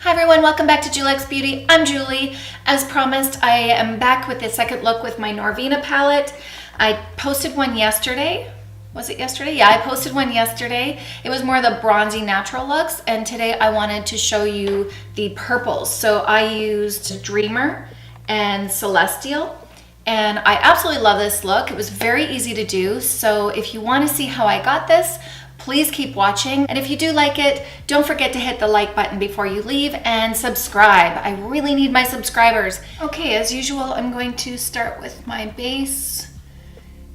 Hi everyone, welcome back to Julex Beauty. I'm Julie. As promised, I am back with the second look with my Norvina palette. I posted one yesterday. Was it yesterday? Yeah, I posted one yesterday. It was more of the bronzy natural looks, and today I wanted to show you the purples. So I used Dreamer and Celestial, and I absolutely love this look. It was very easy to do, so if you want to see how I got this, please keep watching. And if you do like it, don't forget to hit the like button before you leave and subscribe. I really need my subscribers. Okay, as usual, I'm going to start with my base.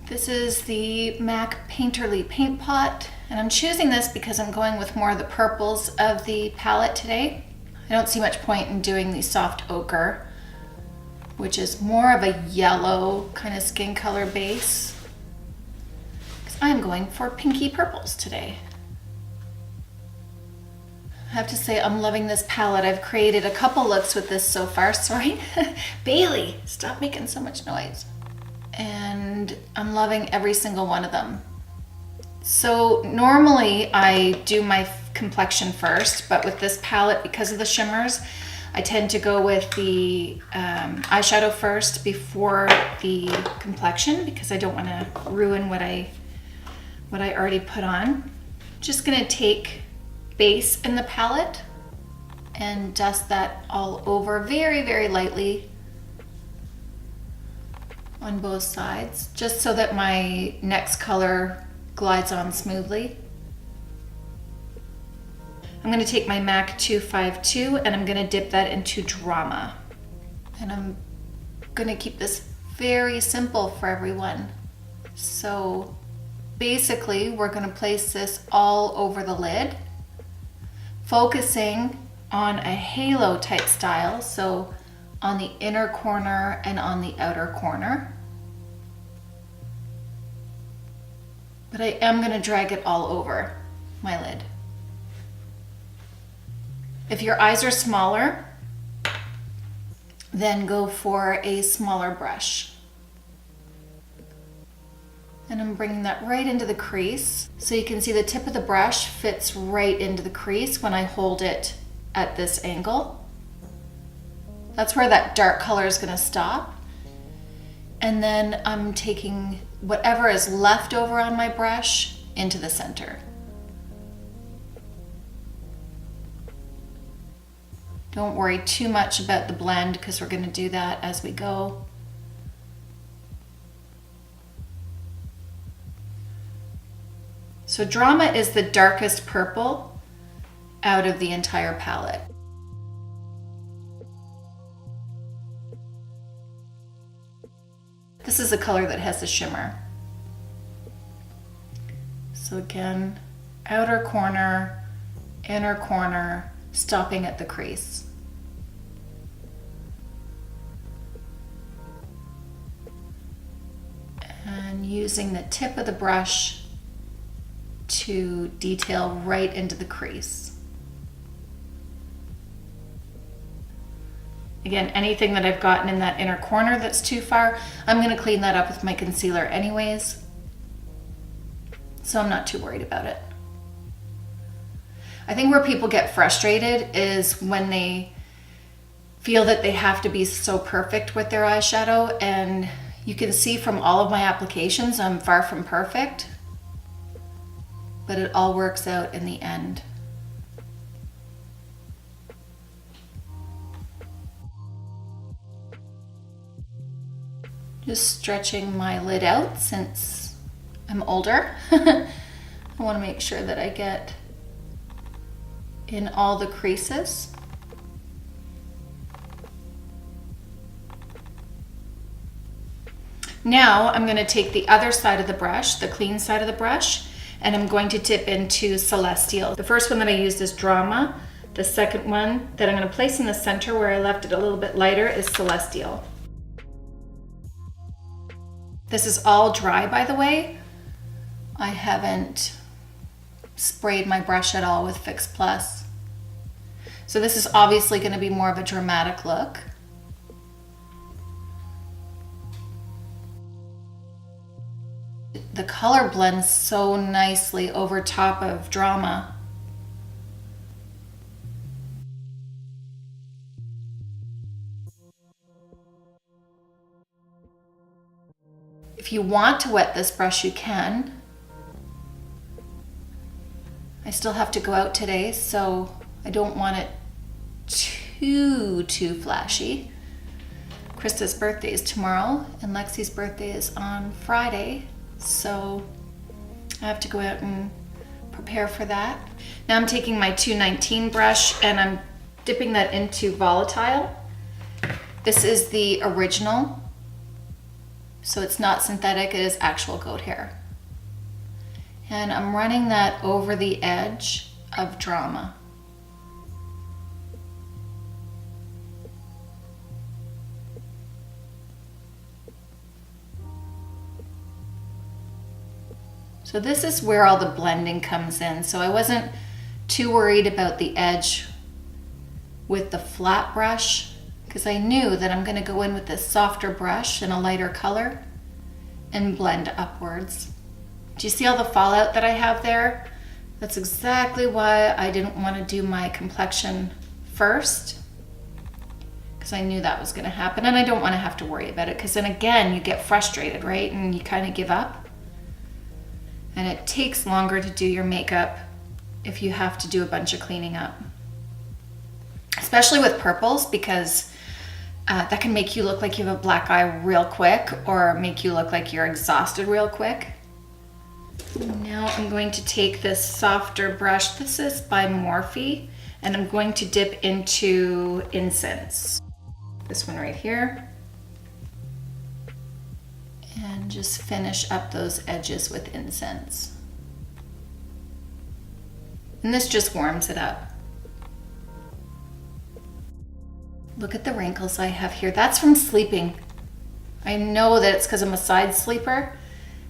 This is the MAC Painterly Paint Pot, and I'm choosing this because I'm going with more of the purples of the palette today. I don't see much point in doing the soft ochre, which is more of a yellow kind of skin color base. I'm going for pinky purples today. I have to say I'm loving this palette. I've created a couple looks with this so far. Sorry, Bailey, stop making so much noise. And I'm loving every single one of them. So normally I do my complexion first, but with this palette, because of the shimmers, I tend to go with the eyeshadow first before the complexion because I don't want to ruin what I already put on. Just gonna take base in the palette and dust that all over very, very lightly on both sides, just so that my next color glides on smoothly. I'm gonna take my MAC 252 and I'm gonna dip that into Drama. And I'm gonna keep this very simple for everyone. So basically, we're going to place this all over the lid, focusing on a halo type style, so on the inner corner and on the outer corner. But I am going to drag it all over my lid. If your eyes are smaller, then go for a smaller brush. And I'm bringing that right into the crease. So you can see the tip of the brush fits right into the crease when I hold it at this angle. That's where that dark color is going to stop. And then I'm taking whatever is left over on my brush into the center. Don't worry too much about the blend because we're going to do that as we go. So Drama is the darkest purple out of the entire palette. This is the color that has the shimmer. So again, outer corner, inner corner, stopping at the crease. And using the tip of the brush to detail right into the crease. Again, anything that I've gotten in that inner corner that's too far, I'm going to clean that up with my concealer anyways, so I'm not too worried about it. I think where people get frustrated is when they feel that they have to be so perfect with their eyeshadow, and you can see from all of my applications I'm far from perfect. But it all works out in the end. Just stretching my lid out since I'm older. I want to make sure that I get in all the creases. Now I'm going to take the other side of the brush, the clean side of the brush, and I'm going to dip into Celestial. The first one that I used is Drama. The second one that I'm going to place in the center where I left it a little bit lighter is Celestial. This is all dry, by the way. I haven't sprayed my brush at all with Fix Plus. So this is obviously going to be more of a dramatic look. The color blends so nicely over top of Drama. If you want to wet this brush, you can. I still have to go out today, so I don't want it too flashy. Krista's birthday is tomorrow and Lexi's birthday is on Friday, so I have to go out and prepare for that. Now I'm taking my 219 brush and I'm dipping that into Volatile. This is the original, so it's not synthetic, it is actual goat hair. And I'm running that over the edge of Drama. So this is where all the blending comes in. So I wasn't too worried about the edge with the flat brush because I knew that I'm going to go in with this softer brush and a lighter color and blend upwards. Do you see all the fallout that I have there? That's exactly why I didn't want to do my complexion first, because I knew that was going to happen and I don't want to have to worry about it, because then again you get frustrated, right? And you kind of give up. And it takes longer to do your makeup if you have to do a bunch of cleaning up. Especially with purples, because that can make you look like you have a black eye real quick or make you look like you're exhausted real quick. Now I'm going to take this softer brush. This is by Morphe, and I'm going to dip into Incense. This one right here. And just finish up those edges with Incense. And this just warms it up. Look at the wrinkles I have here. That's from sleeping. I know that it's because I'm a side sleeper,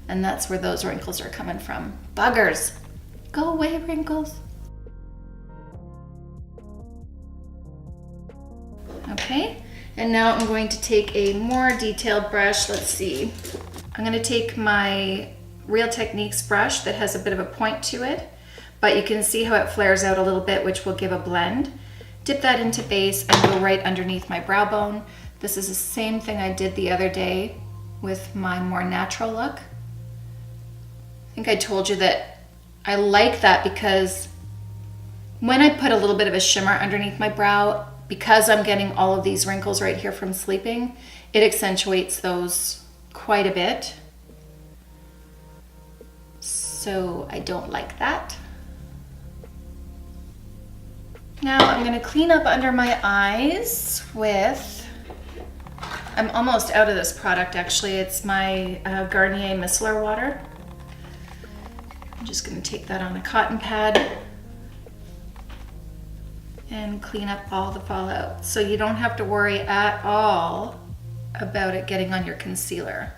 and that's where those wrinkles are coming from. Buggers. Go away, wrinkles. Okay, and now I'm going to take a more detailed brush. Let's see. I'm going to take my Real Techniques brush that has a bit of a point to it, but you can see how it flares out a little bit, which will give a blend. Dip that into base and go right underneath my brow bone. This is the same thing I did the other day with my more natural look. I think I told you that I like that because when I put a little bit of a shimmer underneath my brow, because I'm getting all of these wrinkles right here from sleeping, it accentuates those quite a bit. So I don't like that. Now I'm going to clean up under my eyes with, I'm almost out of this product actually, it's my Garnier Micellar Water. I'm just going to take that on a cotton pad and clean up all the fallout, so you don't have to worry at all about it getting on your concealer.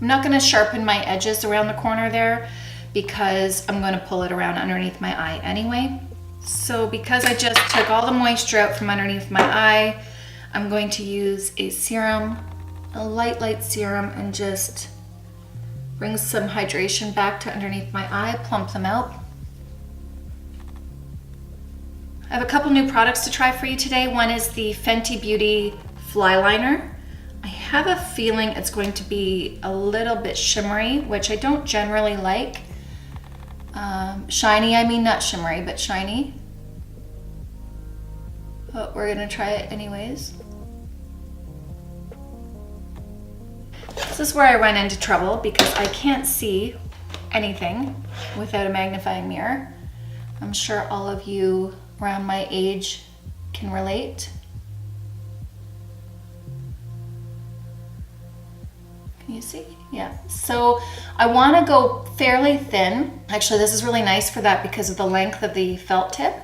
I'm not going to sharpen my edges around the corner there because I'm going to pull it around underneath my eye anyway. So because I just took all the moisture out from underneath my eye, I'm going to use a serum, a light serum, and just bring some hydration back to underneath my eye, plump them out. I have a couple new products to try for you today. One is the Fenty Beauty Fly Liner. I have a feeling it's going to be a little bit shimmery, which I don't generally like. Shiny, I mean not shimmery, but shiny. But we're gonna try it anyways. This is where I run into trouble because I can't see anything without a magnifying mirror. I'm sure all of you around my age can relate. Can you see? Yeah. So I want to go fairly thin. Actually, this is really nice for that because of the length of the felt tip.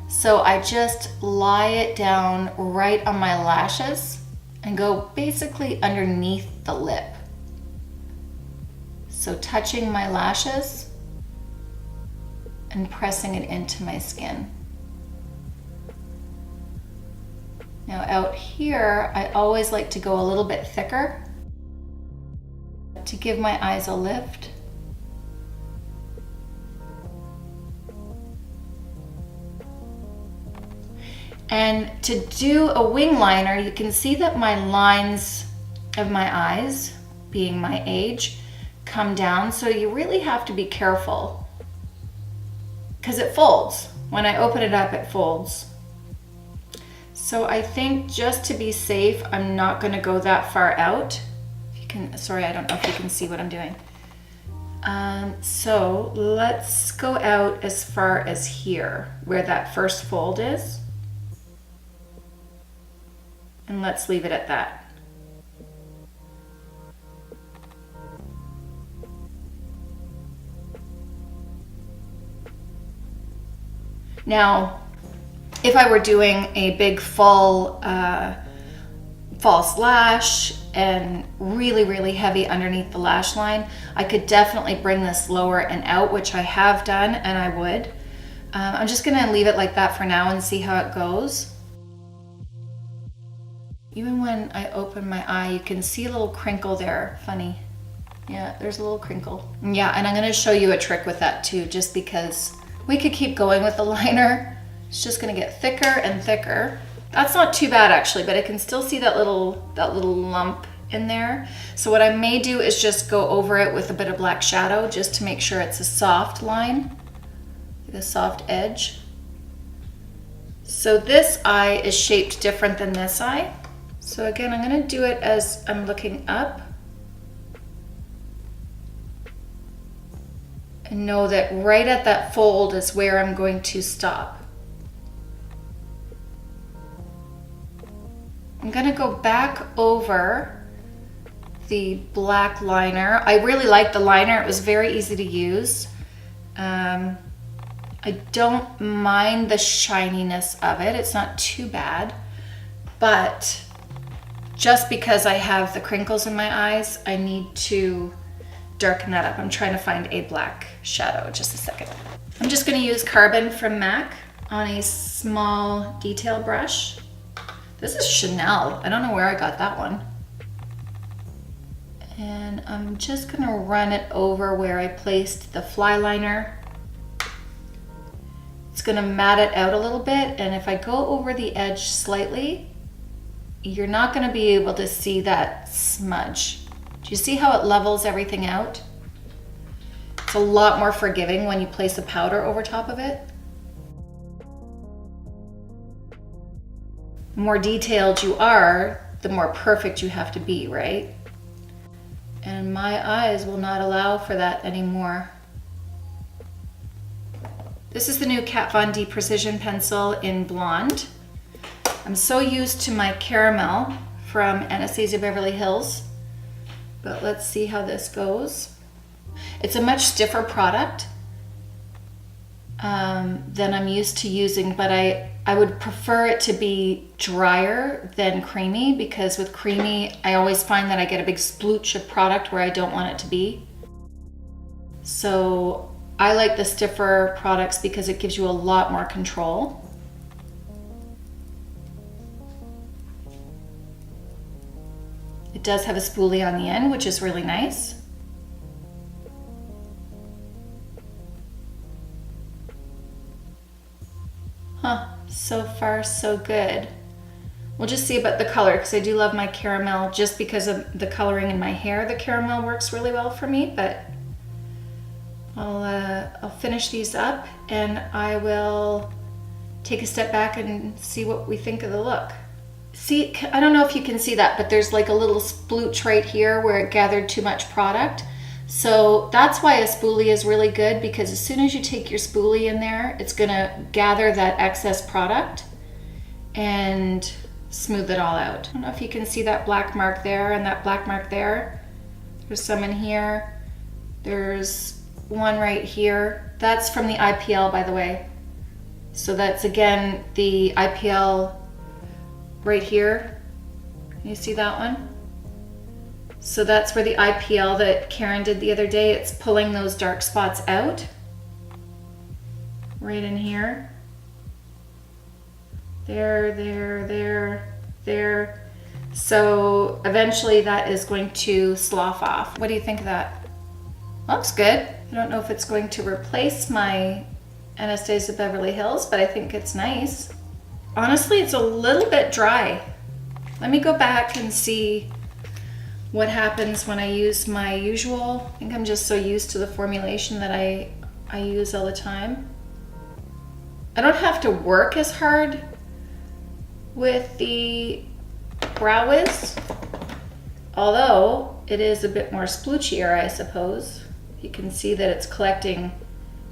So I just lie it down right on my lashes and go basically underneath the lip. So touching my lashes and pressing it into my skin. Now out here, I always like to go a little bit thicker to give my eyes a lift. And to do a wing liner, you can see that my lines of my eyes, being my age, come down. So you really have to be careful because it folds. When I open it up, it folds. So I think just to be safe, I'm not going to go that far out. If you can, sorry, I don't know if you can see what I'm doing. So let's go out as far as here, where that first fold is. And let's leave it at that. Now, if I were doing a big full false lash and really heavy underneath the lash line, I could definitely bring this lower and out, which I have done, and I would. I'm just gonna leave it like that for now and see how it goes. Even when I open my eye, you can see a little crinkle there. Funny. Yeah, there's a little crinkle. Yeah, and I'm gonna show you a trick with that too, just because we could keep going with the liner. It's just gonna get thicker and thicker. That's not too bad actually, but I can still see that little lump in there. So what I may do is just go over it with a bit of black shadow just to make sure it's a soft line, like a soft edge. So this eye is shaped different than this eye. So again, I'm gonna do it as I'm looking up. And know that right at that fold is where I'm going to stop. I'm gonna go back over the black liner. I really like the liner. It was very easy to use. I don't mind the shininess of it. It's not too bad, but just because I have the crinkles in my eyes, I need to darken that up. I'm trying to find a black shadow. Just a second. I'm just gonna use Carbon from MAC on a small detail brush. This is Chanel. I don't know where I got that one. And I'm just gonna run it over where I placed the fly liner. It's gonna mat it out a little bit, and if I go over the edge slightly, you're not gonna be able to see that smudge. Do you see how it levels everything out? It's a lot more forgiving when you place a powder over top of it. The more detailed you are, the more perfect you have to be, right? And my eyes will not allow for that anymore. This is the new Kat Von D Precision Pencil in Blonde. I'm so used to my caramel from Anastasia Beverly Hills, but let's see how this goes. It's a much stiffer product than I'm used to using, but I would prefer it to be drier than creamy, because with creamy, I always find that I get a big splooch of product where I don't want it to be. So I like the stiffer products because it gives you a lot more control. It does have a spoolie on the end, which is really nice. Huh, so far so good. We'll just see about the color, because I do love my caramel. Just because of the coloring in my hair, the caramel works really well for me, but I'll finish these up and I will take a step back and see what we think of the look. See, I don't know if you can see that, but there's like a little splooch right here where it gathered too much product. So that's why a spoolie is really good, because as soon as you take your spoolie in there, it's gonna gather that excess product and smooth it all out. I don't know if you can see that black mark there and that black mark there. There's some in here. There's one right here. That's from the IPL, by the way. So that's again the IPL right here. Can you see that one? So that's where the IPL that Karen did the other day, it's pulling those dark spots out. Right in here. There, there, there, there. So eventually that is going to slough off. What do you think of that? Looks good. I don't know if it's going to replace my Anastasia Beverly Hills, but I think it's nice. Honestly, it's a little bit dry. Let me go back and see what happens when I use my usual. I think I'm just so used to the formulation that I use all the time. I don't have to work as hard with the Brow Wiz, although it is a bit more sploochier, I suppose. You can see that it's collecting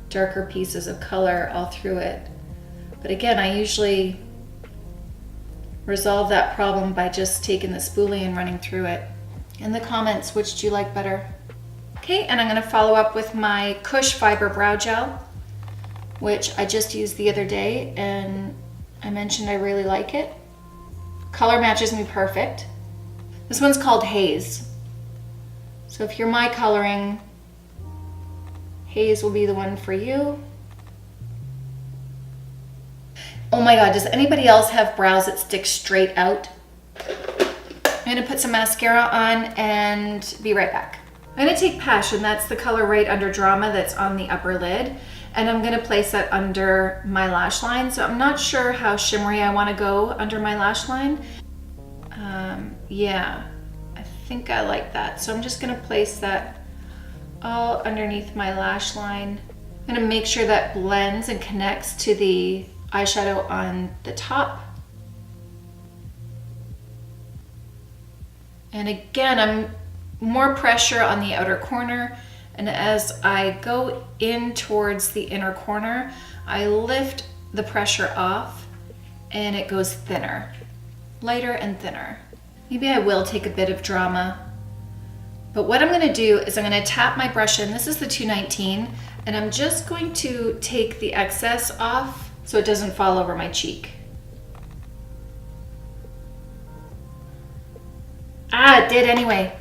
darker pieces of color all through it. But again, I usually resolve that problem by just taking the spoolie and running through it. In the comments, which do you like better? Okay, and I'm gonna follow up with my Kush Fiber Brow Gel, which I just used the other day, and I mentioned I really like it. Color matches me perfect. This one's called Haze. So if you're my coloring, Haze will be the one for you. Oh my God, does anybody else have brows that stick straight out? I'm gonna put some mascara on and be right back. I'm gonna take Passion, that's the color right under Drama that's on the upper lid, and I'm gonna place that under my lash line. So I'm not sure how shimmery I wanna go under my lash line. Yeah, I think I like that. So I'm just gonna place that all underneath my lash line. I'm gonna make sure that blends and connects to the eyeshadow on the top. And again, I'm more pressure on the outer corner, and as I go in towards the inner corner, I lift the pressure off and it goes thinner, lighter and thinner. Maybe I will take a bit of Drama, but what I'm gonna do is I'm gonna tap my brush in. This is the 219, and I'm just going to take the excess off so it doesn't fall over my cheek. Ah, it did anyway.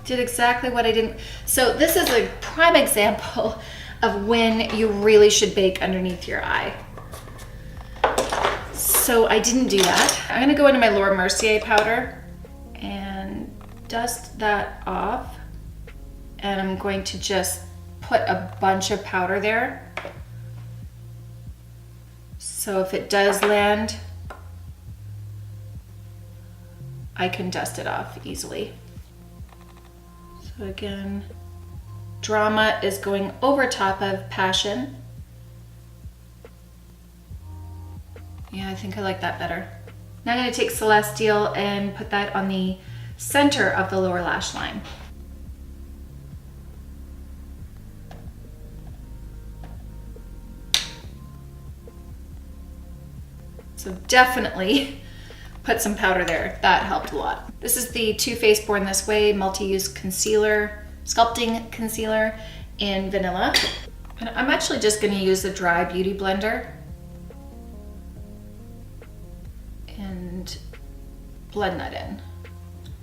Did exactly what I didn't. So this is a prime example of when you really should bake underneath your eye. So I didn't do that. I'm gonna go into my Laura Mercier powder and dust that off. And I'm going to just put a bunch of powder there. So if it does land, I can dust it off easily. So again, Drama is going over top of Passion. Yeah, I think I like that better. Now I'm going to take Celestial and put that on the center of the lower lash line. So definitely put some powder there. That helped a lot. This is the Too Faced Born This Way multi-use concealer, sculpting concealer in vanilla. And I'm actually just going to use a dry beauty blender and blend that in.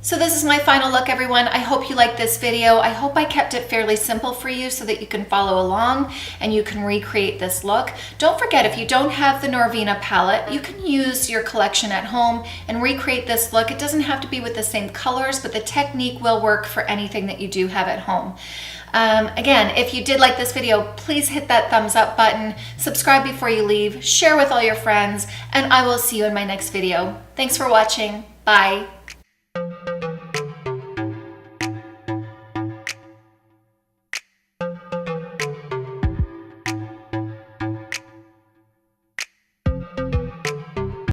So this is my final look, everyone. I hope you liked this video. I hope I kept it fairly simple for you so that you can follow along and you can recreate this look. Don't forget, if you don't have the Norvina palette, you can use your collection at home and recreate this look. It doesn't have to be with the same colors, but the technique will work for anything that you do have at home. Again, if you did like this video, please hit that thumbs up button, subscribe before you leave, share with all your friends, and I will see you in my next video. Thanks for watching. Bye.